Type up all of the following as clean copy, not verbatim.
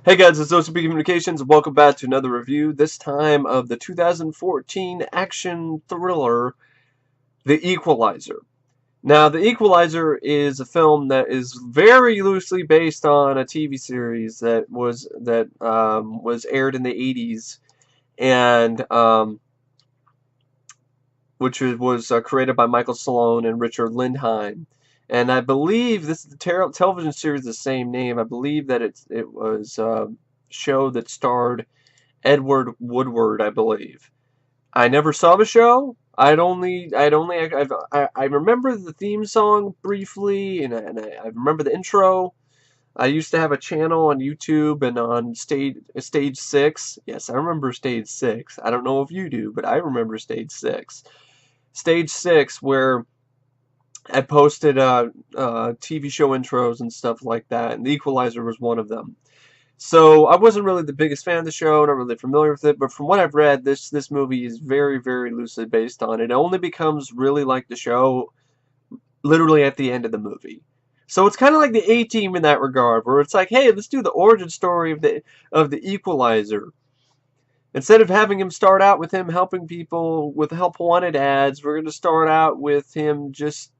Hey guys, it's OCP Communications. Welcome back to another review, this time of the 2014 action thriller, The Equalizer. Now, The Equalizer is a film that is very loosely based on a TV series that was aired in the 80s, and which was created by Michael Sloan and Richard Lindheim. And I believe this is the television series, the same name. I believe that it was a show that starred Edward Woodward, I believe. I never saw the show. I remember the theme song briefly, and I remember the intro. I used to have a channel on YouTube and on Stage 6. Yes, I remember Stage 6. I don't know if you do, but I remember Stage 6. Stage 6, where I posted TV show intros and stuff like that, and The Equalizer was one of them. So I wasn't really the biggest fan of the show, not really familiar with it, but from what I've read, this movie is very, very loosely based on it. It only becomes really like the show literally at the end of the movie. So it's kind of like the A-Team in that regard, where it's like, hey, let's do the origin story of the Equalizer. Instead of having him start out with him helping people with help wanted ads, we're going to start out with him just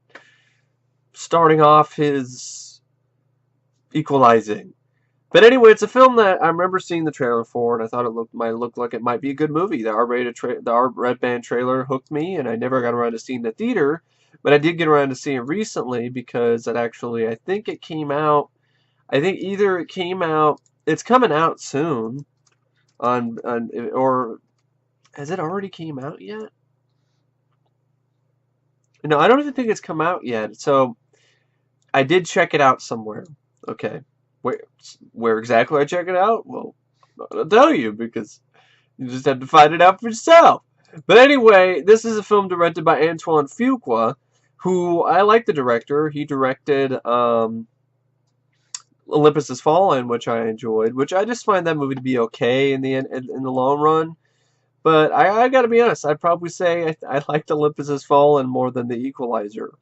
starting off his equalizing. But anyway, it's a film that I remember seeing the trailer for, and I thought might look like it might be a good movie. The R-Red Band trailer hooked me, and I never got around to seeing the theater, but I did get around to seeing it recently because I think it came out. I think either it came out, it's coming out soon, or has it already came out yet? No, I don't even think it's come out yet. So I did check it out somewhere. Okay. Where exactly I check it out? Well, I'll tell you, because you just have to find it out for yourself. But anyway, this is a film directed by Antoine Fuqua, who I like the director. He directed Olympus Has Fallen, which I enjoyed, which I just find that movie to be okay in the long run. But I gotta be honest, I'd probably say I liked Olympus Has Fallen more than The Equalizer.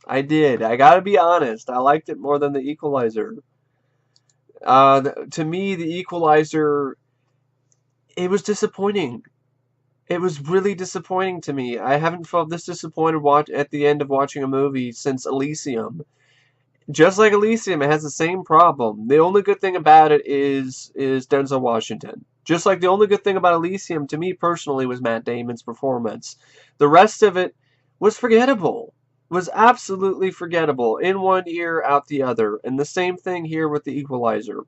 I did. I gotta be honest. I liked it more than The Equalizer. To me, The Equalizer, it was disappointing. It was really disappointing to me. I haven't felt this disappointed at the end of watching a movie since Elysium. Just like Elysium, it has the same problem. The only good thing about it is Denzel Washington. Just like the only good thing about Elysium, to me personally, was Matt Damon's performance. The rest of it was forgettable. Was absolutely forgettable. In one ear, out the other. And the same thing here with The Equalizer.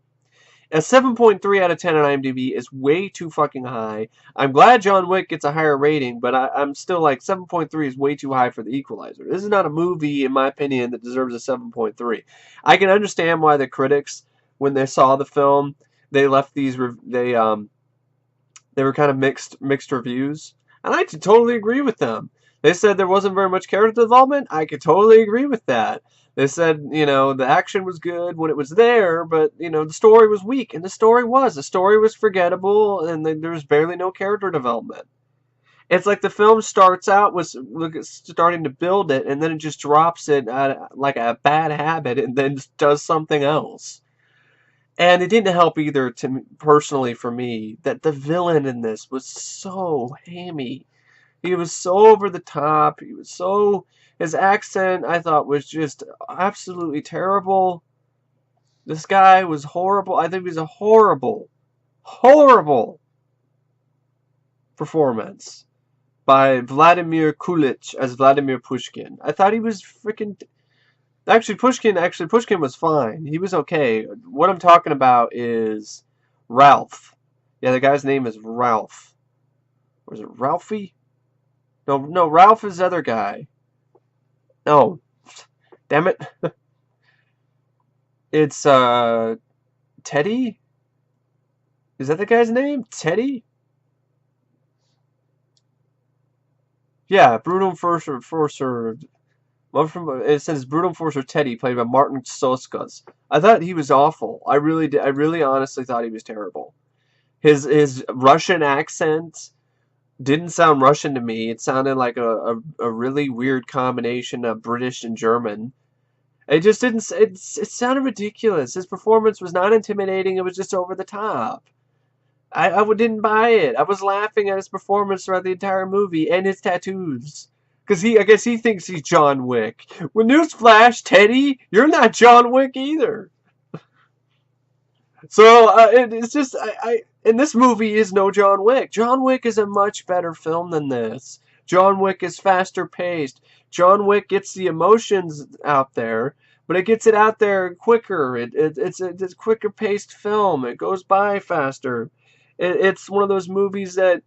A 7.3 out of 10 on IMDb is way too fucking high. I'm glad John Wick gets a higher rating, but I'm still like, 7.3 is way too high for The Equalizer. This is not a movie, in my opinion, that deserves a 7.3. I can understand why the critics, when they saw the film, they left these, they were kind of mixed reviews. And I totally agree with them. They said there wasn't very much character development. I could totally agree with that. They said, the action was good when it was there, but, the story was weak. And the story was forgettable, and there was barely no character development. It's like the film starts out starting to build it, and then it just drops it like a bad habit, and then does something else. And it didn't help either, personally for me, that the villain in this was so hammy. He was so over the top. His accent, I thought, was just absolutely terrible. This guy was horrible. I think it was a horrible, horrible performance by Vladimir Kulich as Vladimir Pushkin. I thought he was freaking... Actually, Pushkin was fine. He was okay. What I'm talking about is Ralph. Yeah, the guy's name is Ralph. Or is it Ralphie? No, Ralph is the other guy. No. Damn it. It's, Teddy? Is that the guy's name? Teddy? Yeah, Bruno Forcer. It says Bruno Forcer Teddy, played by Martin Csokas. I thought he was awful. I really honestly thought he was terrible. His Russian accent didn't sound Russian to me. It sounded like a really weird combination of British and German. It just didn't. It sounded ridiculous. His performance was not intimidating. It was just over the top. Didn't buy it. I was laughing at his performance throughout the entire movie and his tattoos. Because I guess he thinks he's John Wick. Well, newsflash, Teddy, you're not John Wick either. So it's just and this movie is no John Wick. John Wick is a much better film than this. John Wick is faster paced. John Wick gets the emotions out there, but it gets it out there quicker. It's a quicker paced film. It goes by faster. It's one of those movies that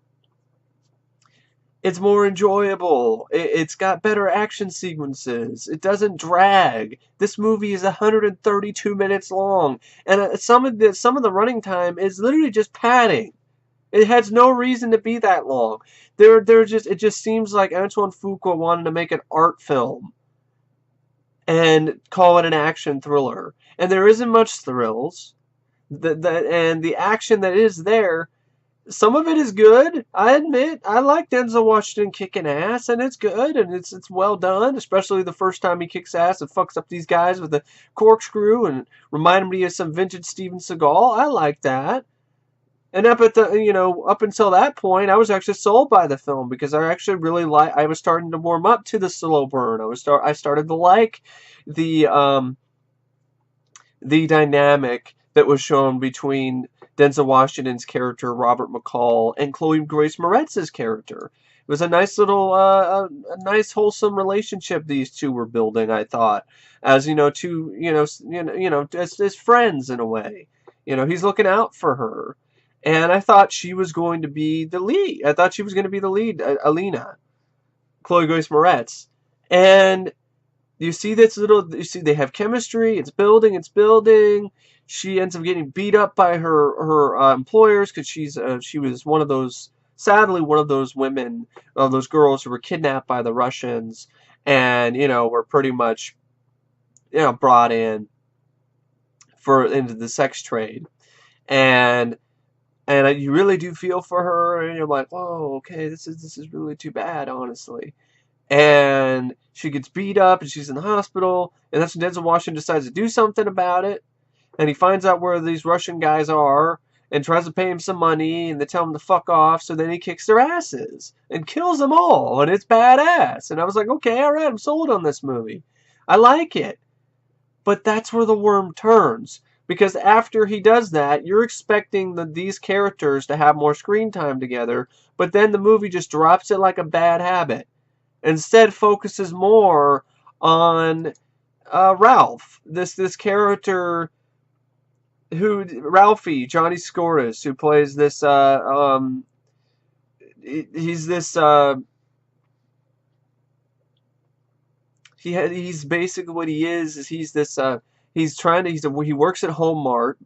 it's more enjoyable. It's got better action sequences. It doesn't drag. This movie is 132 minutes long, and some of the running time is literally just padding. It has no reason to be that long. It just seems like Antoine Fuqua wanted to make an art film and call it an action thriller. And there isn't much thrills. And the action that is there, some of it is good. I admit, I like Denzel Washington kicking ass, and it's good, and it's well done. Especially the first time he kicks ass and fucks up these guys with a corkscrew and reminded me of some vintage Steven Seagal. I like that. And up until that point, I was actually sold by the film because I actually really I was starting to warm up to the slow burn. I started to like the dynamic that was shown between Denzel Washington's character Robert McCall and Grace Moretz's character. It was a nice little, a nice wholesome relationship these two were building. I thought, as as friends in a way. He's looking out for her. And I thought she was going to be the lead. I thought she was going to be the lead, Alina, Grace Moretz. And you see they have chemistry. It's building. She ends up getting beat up by her employers because she was sadly one of those women, those girls who were kidnapped by the Russians, and were pretty much brought in into the sex trade, and you really do feel for her, and you're like, whoa, okay, this is really too bad, honestly. And she gets beat up, and she's in the hospital, and that's when Denzel Washington decides to do something about it, and he finds out where these Russian guys are, and tries to pay him some money, and they tell him to fuck off, so then he kicks their asses, and kills them all, and it's badass. And I was like, okay, alright, I'm sold on this movie. I like it. But that's where the worm turns. Because after he does that, you're expecting these characters to have more screen time together, but then the movie just drops it like a bad habit. Instead, focuses more on Ralph, this character Ralphie, Johnny Skourtis, who plays this. He's this. He's basically what he is he's this. He works at Home Mart,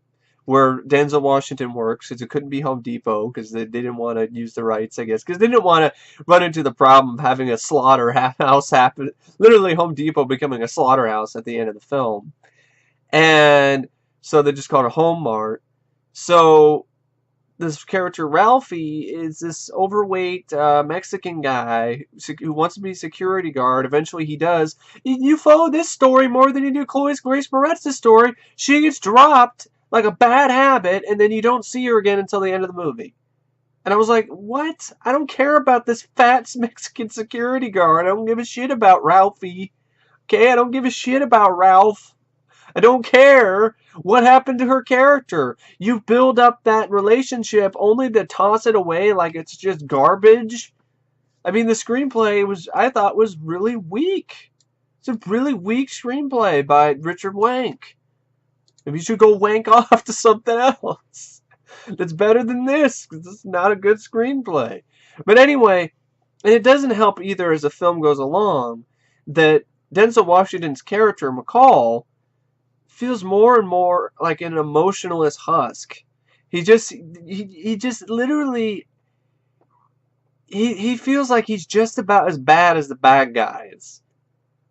where Denzel Washington works, because it couldn't be Home Depot, because they didn't want to use the rights, I guess, because they didn't want to run into the problem of having a slaughterhouse happen, literally Home Depot becoming a slaughterhouse at the end of the film. And so they just called it Home Mart. So this character Ralphie is this overweight Mexican guy who wants to be a security guard. Eventually he does. You follow this story more than you do Grace Moretz's story. She gets dropped like a bad habit, and then you don't see her again until the end of the movie. And I was like, what? I don't care about this fat Mexican security guard. I don't give a shit about Ralphie. Okay, I don't give a shit about Ralph. I don't care what happened to her character. You build up that relationship only to toss it away like it's just garbage. I mean, the screenplay I thought was really weak. It's a really weak screenplay by Richard Wank. Maybe you should go wank off to something else that's better than this, because this is not a good screenplay. But anyway, and it doesn't help either as the film goes along that Denzel Washington's character, McCall, feels more and more like an emotionless husk. He just literally he feels like he's just about as bad as the bad guys.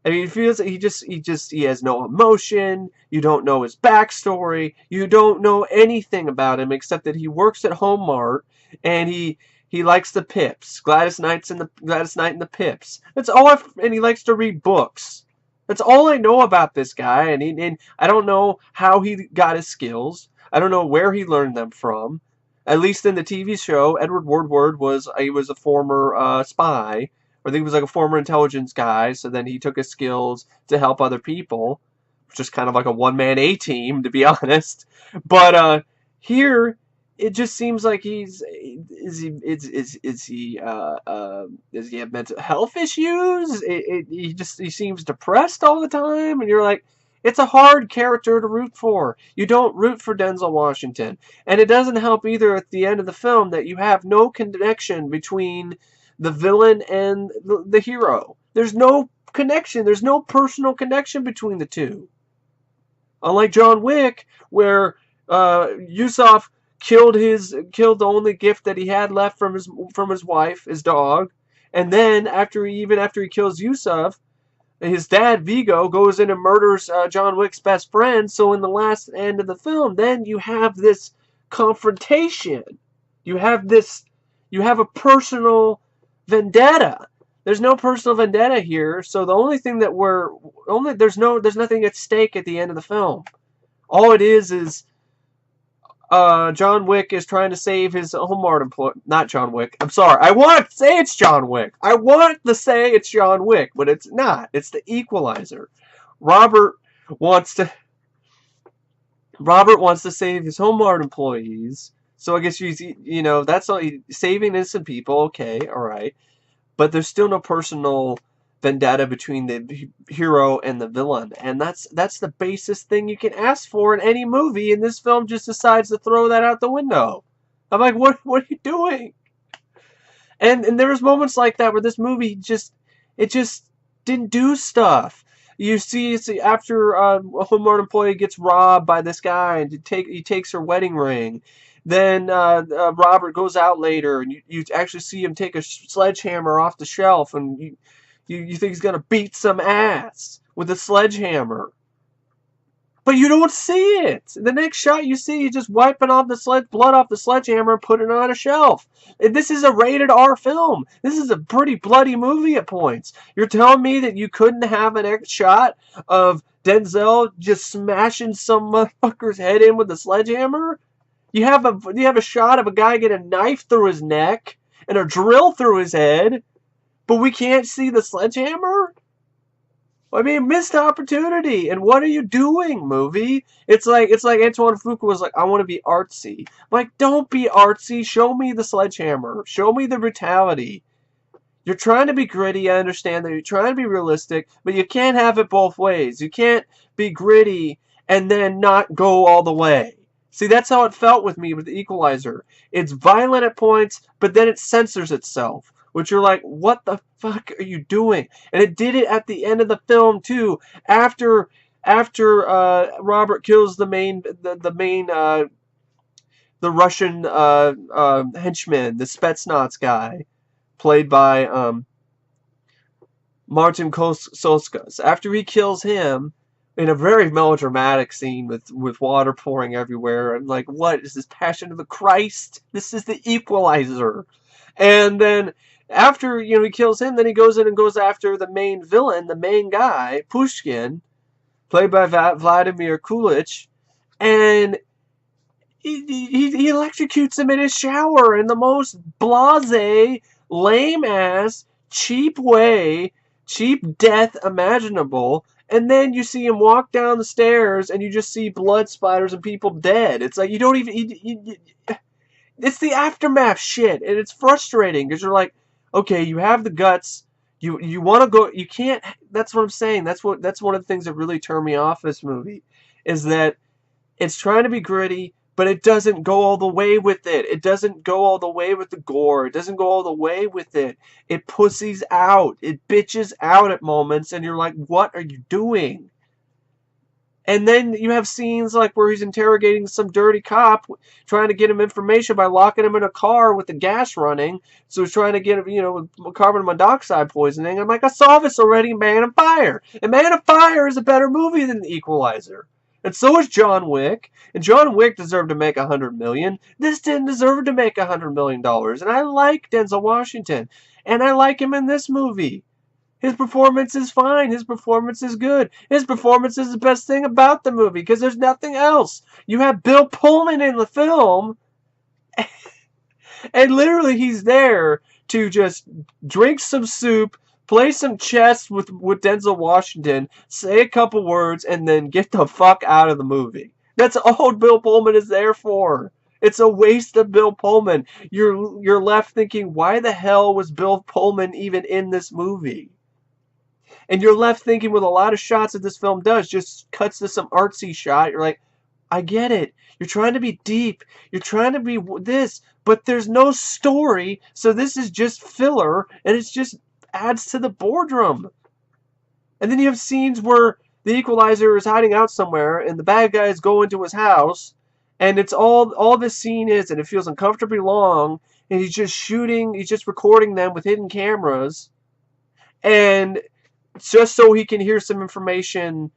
I mean, he feels like he has no emotion. You don't know his backstory. You don't know anything about him except that he works at Home Mart and he likes the Pips, Gladys Knight and the Pips. That's all. And he likes to read books. That's all I know about this guy, and I don't know how he got his skills. I don't know where he learned them from. At least in the TV show, Edward Woodward was a former spy, or I think he was like a former intelligence guy. So then he took his skills to help other people, which is kind of like a one-man A-team, to be honest. But here, it just seems like does he have mental health issues? He seems depressed all the time, and you're like, it's a hard character to root for. You don't root for Denzel Washington, and it doesn't help either at the end of the film that you have no connection between the villain and the hero. There's no connection. There's no personal connection between the two. Unlike John Wick, where Yusuf killed the only gift that he had left from his wife, his dog, and then after he kills Yusuf, his dad Vigo goes in and murders John Wick's best friend. So in the last end of the film, then you have this confrontation. You have a personal vendetta. There's no personal vendetta here, so the only thing that there's nothing at stake at the end of the film. All it is John Wick is trying to save his Walmart employee. Not John Wick. I'm sorry. I want to say it's John Wick. I want to say it's John Wick, but it's not. It's the Equalizer. Robert wants to save his Walmart employees. So I guess that's all. Saving innocent people. Okay, all right. But there's still no personal vendetta between the hero and the villain, and that's the basest thing you can ask for in any movie, and this film just decides to throw that out the window. I'm like, what are you doing? And there was moments like that where this movie just didn't do stuff. You see after a Walmart employee gets robbed by this guy, and he takes her wedding ring. Then Robert goes out later, and you actually see him take a sledgehammer off the shelf, and you think he's going to beat some ass with a sledgehammer. But you don't see it. The next shot you see, he's just wiping off the blood off the sledgehammer and putting it on a shelf. And this is a rated R film. This is a pretty bloody movie at points. You're telling me that you couldn't have an shot of Denzel just smashing some motherfucker's head in with a sledgehammer? You have a shot of a guy get a knife through his neck and a drill through his head, but we can't see the sledgehammer? I mean, missed opportunity. And what are you doing, movie? It's like Antoine Fuqua was like, I want to be artsy. I'm like, don't be artsy. Show me the sledgehammer. Show me the brutality. You're trying to be gritty. I understand that you're trying to be realistic, but you can't have it both ways. You can't be gritty and then not go all the way. See, that's how it felt with me with the Equalizer. It's violent at points, but then it censors itself. Which you're like, what the fuck are you doing? And it did it at the end of the film too. After Robert kills the Russian henchman, the Spetsnaz guy, played by Martin Csokas. After he kills him, in a very melodramatic scene with water pouring everywhere, I'm like, what is this, Passion of the Christ? This is the Equalizer. And then after he kills him, then he goes in and goes after the main villain, the main guy, Pushkin, played by Vladimir Kulich, and he electrocutes him in his shower in the most blasé, lame-ass, cheap way, cheap death imaginable. And then you see him walk down the stairs, and you just see blood splatters and people dead. It's like you don't even. It's the aftermath shit, and it's frustrating because you're like, okay, you have the guts, you want to go, you can't. That's what I'm saying. That's one of the things that really turned me off this movie, is that it's trying to be gritty, but it doesn't go all the way with it. It doesn't go all the way with the gore. It doesn't go all the way with it. It pussies out. It bitches out at moments, and you're like, what are you doing? And then you have scenes like where he's interrogating some dirty cop, trying to get him information by locking him in a car with the gas running. So he's trying to get him, carbon monoxide poisoning. I'm like, I saw this already in Man of Fire. And Man of Fire is a better movie than The Equalizer. And so is John Wick. And John Wick deserved to make $100 million. This didn't deserve to make $100 million. And I like Denzel Washington. And I like him in this movie. His performance is fine. His performance is good. His performance is the best thing about the movie because there's nothing else. You have Bill Pullman in the film, and literally he's there to just drink some soup, play some chess with Denzel Washington, say a couple words, and then get the fuck out of the movie. That's all Bill Pullman is there for. It's a waste of Bill Pullman. You're left thinking, why the hell was Bill Pullman even in this movie? And you're left thinking with a lot of shots that this film does, just cuts to some artsy shot. You're like, I get it. You're trying to be deep. You're trying to be this, but there's no story. So this is just filler, and it's just adds to the boredom. And then you have scenes where the Equalizer is hiding out somewhere, and the bad guys go into his house, and it's all this scene is, and it feels uncomfortably long. And he's just shooting. He's just recording them with hidden cameras, and just so he can hear some information,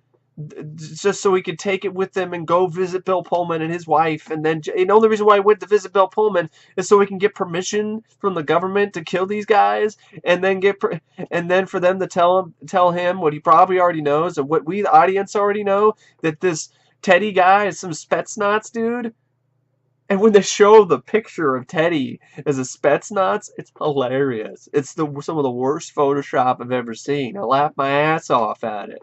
just so he could take it with him and go visit Bill Pullman and his wife. And then the only reason why he went to visit Bill Pullman is so he can get permission from the government to kill these guys, and then for them to tell him what he probably already knows, and what we the audience already know, that this Teddy guy is some Spetsnaz dude. And when they show the picture of Teddy as a Spetsnaz, it's hilarious. It's some of the worst Photoshop I've ever seen. I laughed my ass off at it.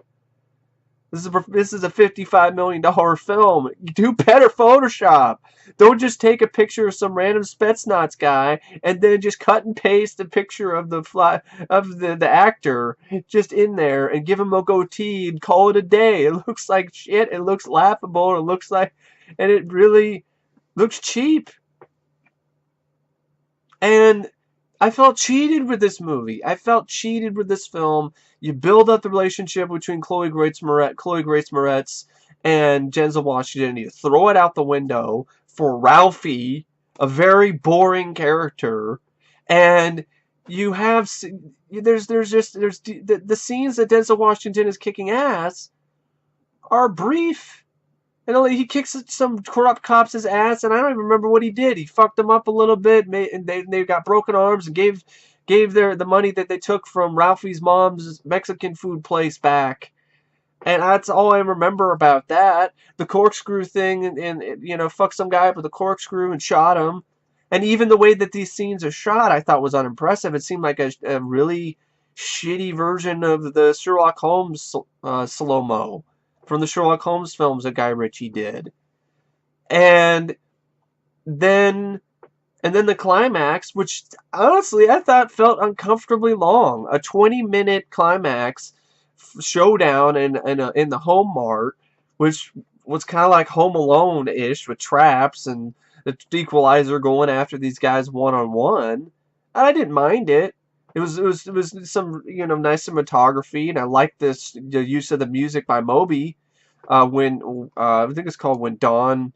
This is a $55 million film. Do better Photoshop. Don't just take a picture of some random Spetsnaz guy and then just cut and paste a picture of the actor just in there and give him a goatee and call it a day. It looks like shit. It looks laughable. And it really looks cheap. And I felt cheated with this movie. I felt cheated with this film. You build up the relationship between Chloe Grace Moretz and Denzel Washington, and you throw it out the window for Ralphie, a very boring character. And you have the scenes that Denzel Washington is kicking ass are brief. And he kicks some corrupt cops' ass, and I don't even remember what he did. He fucked them up a little bit, and they got broken arms and gave the money that they took from Ralphie's mom's Mexican food place back. And that's all I remember about that. The corkscrew thing, and fucked some guy up with a corkscrew and shot him. And even the way that these scenes are shot, I thought was unimpressive. It seemed like a really shitty version of the Sherlock Holmes slow-mo from the Sherlock Holmes films that Guy Ritchie did. And then the climax, which honestly I thought felt uncomfortably long. A 20-minute climax showdown in the Home Mart, which was kind of like Home Alone-ish with traps and the Equalizer going after these guys one-on-one. I didn't mind it. It was some nice cinematography, and I liked the use of the music by Moby. I think it's called When Dawn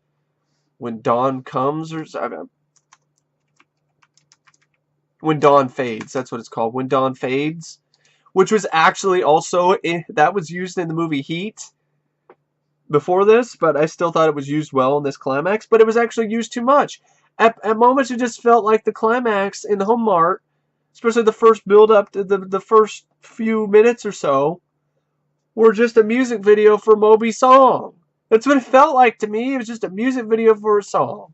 Comes, or When Dawn Fades. That's what it's called. When Dawn Fades, which was actually also that was used in the movie Heat before this, but I still thought it was used well in this climax. But it was actually used too much. At moments, it just felt like the climax in the Home Mart, especially the first build up to the first few minutes or so, were just a music video for Moby's song. That's what it felt like to me. It was just a music video for a song.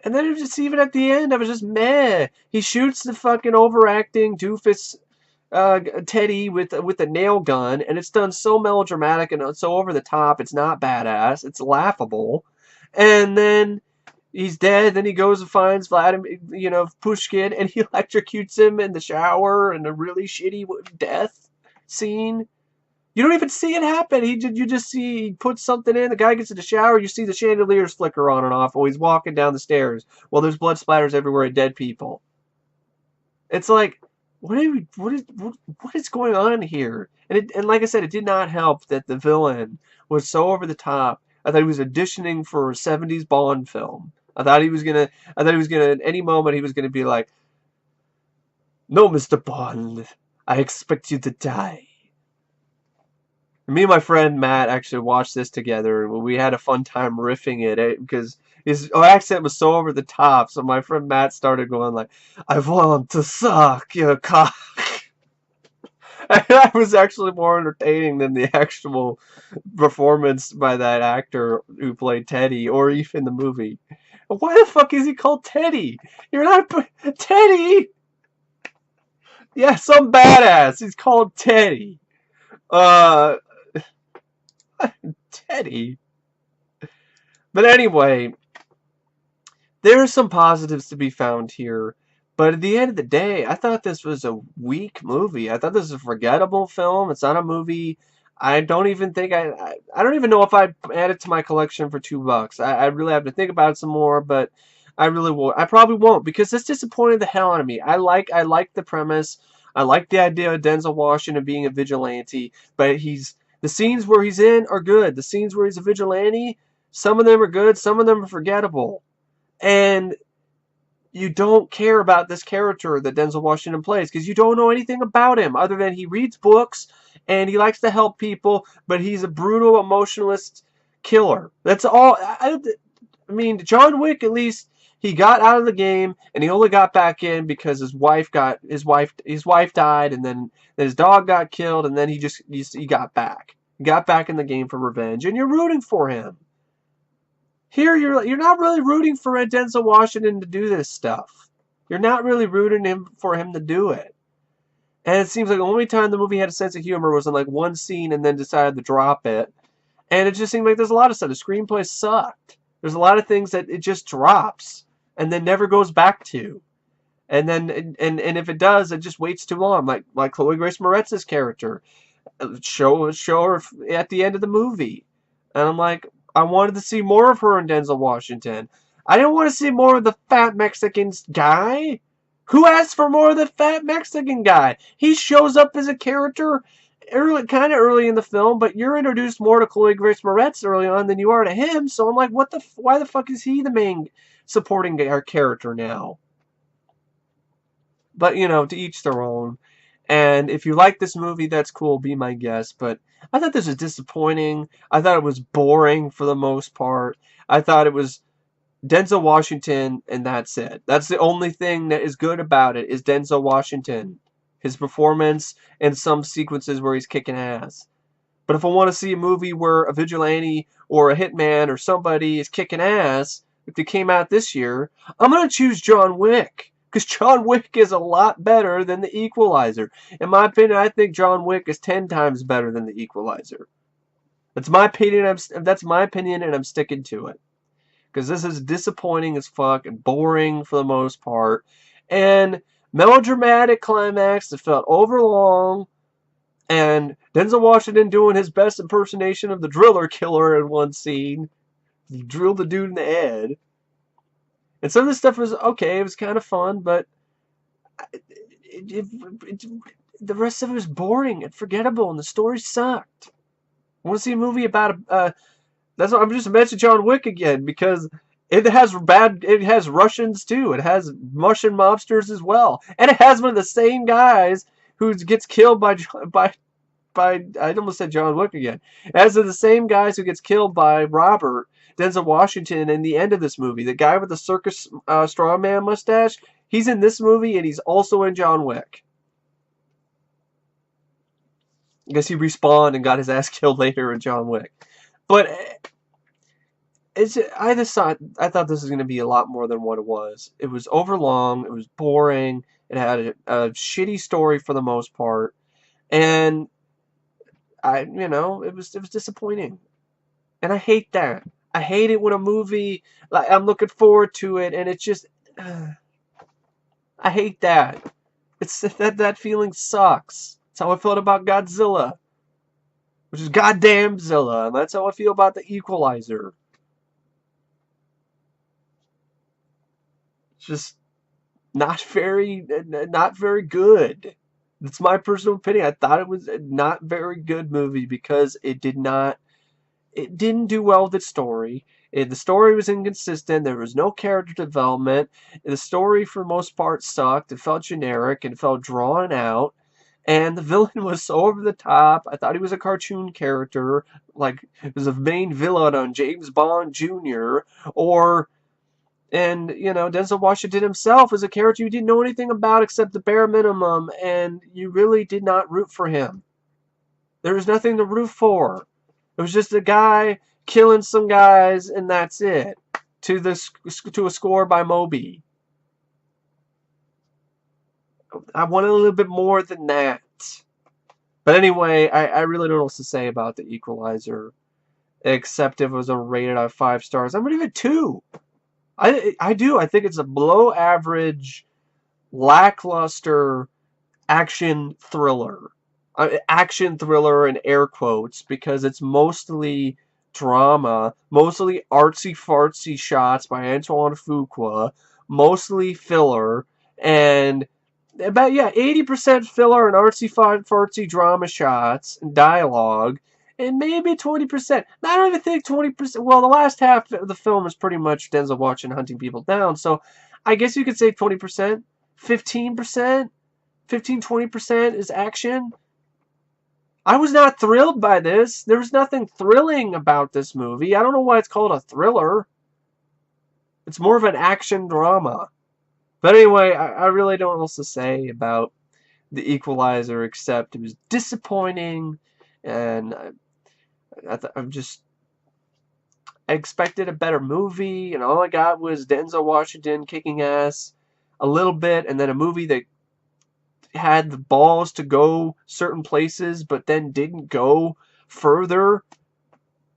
And then it was just, even at the end, I was just meh. He shoots the fucking overacting doofus Teddy with a nail gun, and it's done so melodramatic and so over the top. It's not badass. It's laughable. And then he's dead. Then he goes and finds Vladimir, Pushkin, and he electrocutes him in the shower in a really shitty death scene. You don't even see it happen. You just see he puts something in. The guy gets in the shower. You see the chandeliers flicker on and off while he's walking down the stairs. While there's blood splatters everywhere and dead people. It's like, what is going on here? And like I said, it did not help that the villain was so over the top. I thought he was auditioning for a 70s Bond film. I thought he was gonna at any moment he was gonna be like, "No, Mr. Bond, I expect you to die." Me and my friend Matt actually watched this together, and we had a fun time riffing it because his accent was so over the top. So my friend Matt started going like, "I want to suck your cock." That was actually more entertaining than the actual performance by that actor who played Teddy, or even the movie. Why the fuck is he called Teddy? You're not Teddy. Yeah, some badass. He's called Teddy. Uh, Teddy. But anyway, there are some positives to be found here. But at the end of the day, I thought this was a weak movie. I thought this was a forgettable film. It's not a movie. I don't even think I don't even know if I'd add it to my collection for $2. I really have to think about it some more, but I really won't. I probably won't because this disappointed the hell out of me. I like the premise. I like the idea of Denzel Washington being a vigilante, but the scenes where he's in are good. The scenes where he's a vigilante, some of them are good, some of them are forgettable. And you don't care about this character that Denzel Washington plays because you don't know anything about him other than he reads books and he likes to help people, but he's a brutal, emotionalist killer. That's all. I mean, John Wick, at least he got out of the game and he only got back in because his wife died, and then his dog got killed, and then he got back. He got back in the game for revenge, and you're rooting for him. Here, you're not really rooting for Denzel Washington to do this stuff. You're not really rooting for him to do it. And it seems like the only time the movie had a sense of humor was in like one scene and then decided to drop it. And it just seemed like there's a lot of stuff. The screenplay sucked. There's a lot of things that it just drops and then never goes back to. And then and if it does, it just waits too long. Like Chloe Grace Moretz's character. Show her at the end of the movie. And I'm like, I wanted to see more of her in Denzel Washington. I didn't want to see more of the fat Mexican guy. Who asked for more of the fat Mexican guy? He shows up as a character kind of early in the film, but you're introduced more to Chloe Grace Moretz early on than you are to him. So I'm like, why the fuck is he the main supporting character now? But, to each their own. And if you like this movie, that's cool. Be my guest. But I thought this was disappointing. I thought it was boring for the most part. I thought it was Denzel Washington, and that's it. That's the only thing that is good about it is Denzel Washington. His performance and some sequences where he's kicking ass. But if I want to see a movie where a vigilante or a hitman or somebody is kicking ass, if it came out this year, I'm going to choose John Wick. Because John Wick is a lot better than The Equalizer. In my opinion, I think John Wick is 10 times better than The Equalizer. That's my opinion. That's my opinion, and I'm sticking to it. Because this is disappointing as fuck and boring for the most part. And melodramatic climax that felt overlong. And Denzel Washington doing his best impersonation of the driller killer in one scene. He drilled the dude in the head. And some of this stuff was okay. It was kind of fun, but the rest of it was boring and forgettable, and the story sucked. I want to see a movie about that's what I'm just mentioning John Wick again because it has Russians too. It has Russian mobsters as well, and it has one of the same guys who gets killed by I almost said John Wick again. As of the same guys who gets killed by Robert. Denzel Washington in the end of this movie. The guy with the circus strongman mustache, he's in this movie and he's also in John Wick. I guess he respawned and got his ass killed later in John Wick. But I thought this was going to be a lot more than what it was. It was overlong. It was boring. It had a shitty story for the most part. And it was disappointing. And I hate that. I hate it when a movie, like, I'm looking forward to it, and it's just, I hate that. It's that feeling sucks. That's how I felt about Godzilla, which is goddamn Zilla, and that's how I feel about The Equalizer. It's just not very good. That's my personal opinion. I thought it was a not very good movie because it didn't do well with its story. The story was inconsistent. There was no character development. The story, for the most part, sucked. It felt generic and felt drawn out. And the villain was so over the top. I thought he was a cartoon character, like he was a main villain on James Bond Jr. Or And, you know, Denzel Washington himself is a character you didn't know anything about except the bare minimum, and you really did not root for him. There was nothing to root for. It was just a guy killing some guys, and that's it. To a score by Moby. I wanted a little bit more than that. But anyway, I really don't know what to say about the Equalizer, except if it was a rated out of 5 stars. I'm gonna give it 2. I do. I think it's a below average, lackluster action thriller. Action thriller in air quotes, because it's mostly drama, mostly artsy-fartsy shots by Antoine Fuqua, mostly filler, and about, yeah, 80% filler and artsy-fartsy drama shots and dialogue, and maybe 20%. I don't even think 20%. Well, the last half of the film is pretty much Denzel Washington hunting people down, so I guess you could say 20%, 15%, 15-20% is action. I was not thrilled by this. There was nothing thrilling about this movie. I don't know why it's called a thriller. It's more of an action drama. But anyway, I really don't know what else to say about The Equalizer, except it was disappointing, and I expected a better movie, and all I got was Denzel Washington kicking ass a little bit, and then a movie that had the balls to go certain places, but then didn't go further.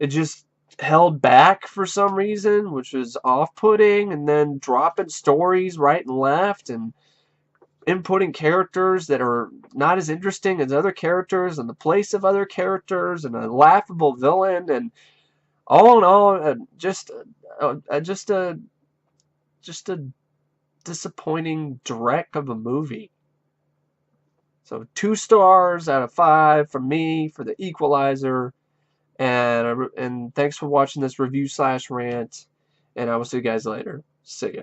It just held back for some reason, which was off-putting, and then dropping stories right and left, and inputting characters that are not as interesting as other characters in the place of other characters, and a laughable villain, and all in all, just a disappointing dreck of a movie. So 2 stars out of 5 from me for The Equalizer. And thanks for watching this review/rant. And I will see you guys later. See ya.